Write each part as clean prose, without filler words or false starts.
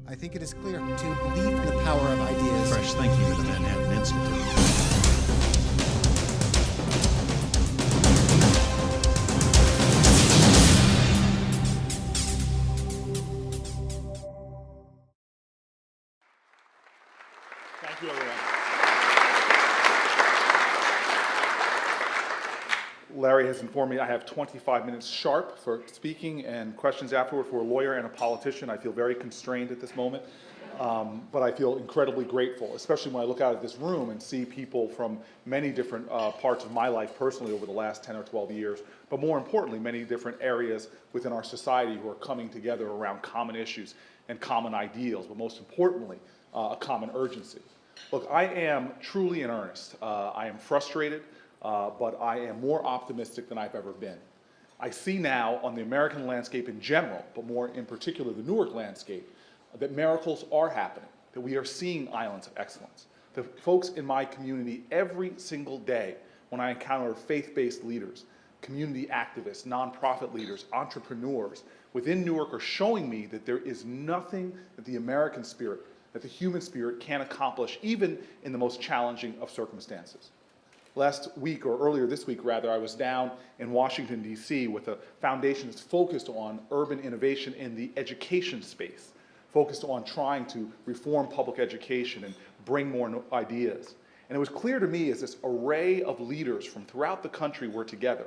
I think it is clear to believe in the power of ideas. Fresh thinking to the Manhattan Institute. Thank you, everyone. Larry has informed me I have 25 minutes sharp for speaking and questions afterward. For a lawyer and a politician, I feel very constrained at this moment, but I feel incredibly grateful, especially when I look out at this room and see people from many different parts of my life personally over the last 10 or 12 years, but more importantly, many different areas within our society who are coming together around common issues and common ideals, but most importantly, a common urgency. Look, I am truly in earnest. I am frustrated, but I am more optimistic than I've ever been. I see now on the American landscape in general, but more in particular the Newark landscape, that miracles are happening, that we are seeing islands of excellence. The folks in my community every single day when I encounter faith-based leaders, community activists, nonprofit leaders, entrepreneurs within Newark are showing me that there is nothing that the American spirit, that the human spirit can accomplish even in the most challenging of circumstances. Last week, or earlier this week rather, I was down in Washington, D.C. with a foundation that's focused on urban innovation in the education space, focused on trying to reform public education and bring more ideas. And it was clear to me as this array of leaders from throughout the country were together,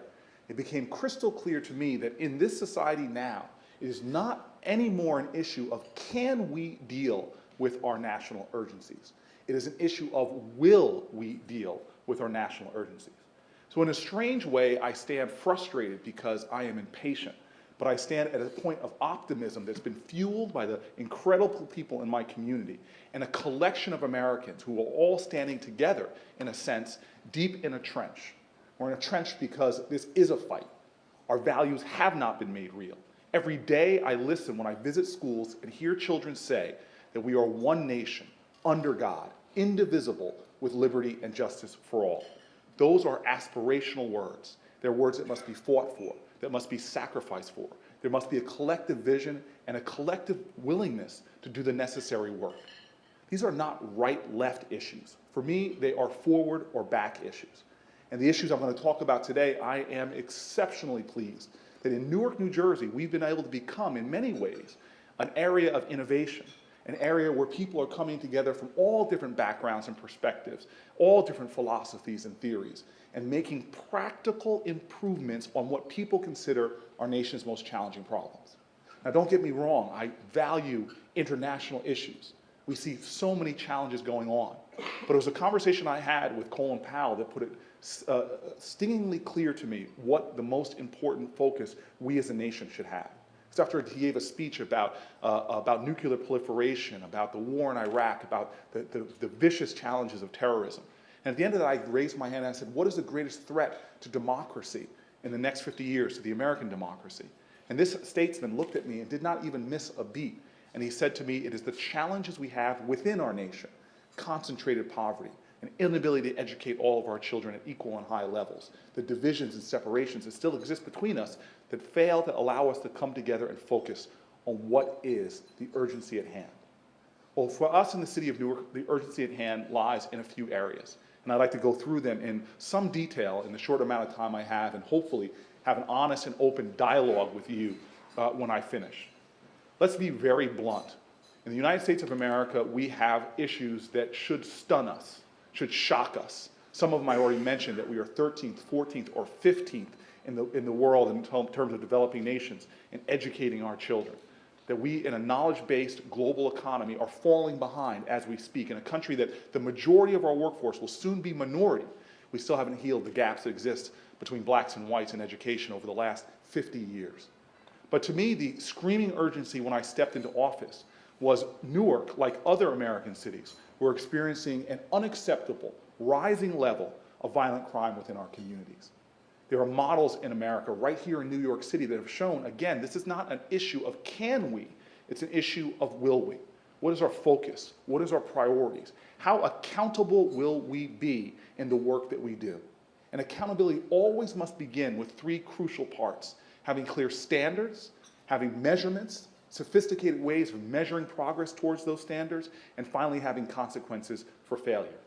it became crystal clear to me that in this society now, it is not anymore an issue of can we deal with our national urgencies. It is an issue of will we deal with our national urgencies. So in a strange way, I stand frustrated because I am impatient, but I stand at a point of optimism that's been fueled by the incredible people in my community and a collection of Americans who are all standing together, in a sense, deep in a trench. We're in a trench because this is a fight. Our values have not been made real. Every day I listen when I visit schools and hear children say that we are one nation, under God, indivisible, with liberty and justice for all. Those are aspirational words. They're words that must be fought for, that must be sacrificed for. There must be a collective vision and a collective willingness to do the necessary work. These are not right-left issues. For me, they are forward or back issues. And the issues I'm going to talk about today, I am exceptionally pleased that in Newark, New Jersey, we've been able to become, in many ways, an area of innovation, an area where people are coming together from all different backgrounds and perspectives, all different philosophies and theories, and making practical improvements on what people consider our nation's most challenging problems. Now, don't get me wrong, I value international issues. We see so many challenges going on. But it was a conversation I had with Colin Powell that put it stingingly clear to me what the most important focus we as a nation should have. It's after he gave a speech about nuclear proliferation, about the war in Iraq, about the vicious challenges of terrorism. And at the end of that, I raised my hand and I said, what is the greatest threat to democracy in the next 50 years, to the American democracy? And this statesman looked at me and did not even miss a beat. And he said to me, it is the challenges we have within our nation, concentrated poverty, an inability to educate all of our children at equal and high levels, the divisions and separations that still exist between us that fail to allow us to come together and focus on what is the urgency at hand. Well, for us in the city of Newark, the urgency at hand lies in a few areas. And I'd like to go through them in some detail in the short amount of time I have and hopefully have an honest and open dialogue with you when I finish. Let's be very blunt. In the United States of America, we have issues that should stun us, should shock us. Some of them I already mentioned, that we are 13th, 14th, or 15th in the world in terms of developing nations in educating our children. That we, in a knowledge-based global economy, are falling behind as we speak. In a country that the majority of our workforce will soon be minority, we still haven't healed the gaps that exist between blacks and whites in education over the last 50 years. But to me, the screaming urgency when I stepped into office was Newark, like other American cities, were experiencing an unacceptable, rising level of violent crime within our communities. There are models in America, right here in New York City, that have shown, again, this is not an issue of can we, it's an issue of will we. What is our focus? What is our priorities? How accountable will we be in the work that we do? And accountability always must begin with three crucial parts: having clear standards, having measurements, sophisticated ways of measuring progress towards those standards, and finally having consequences for failure.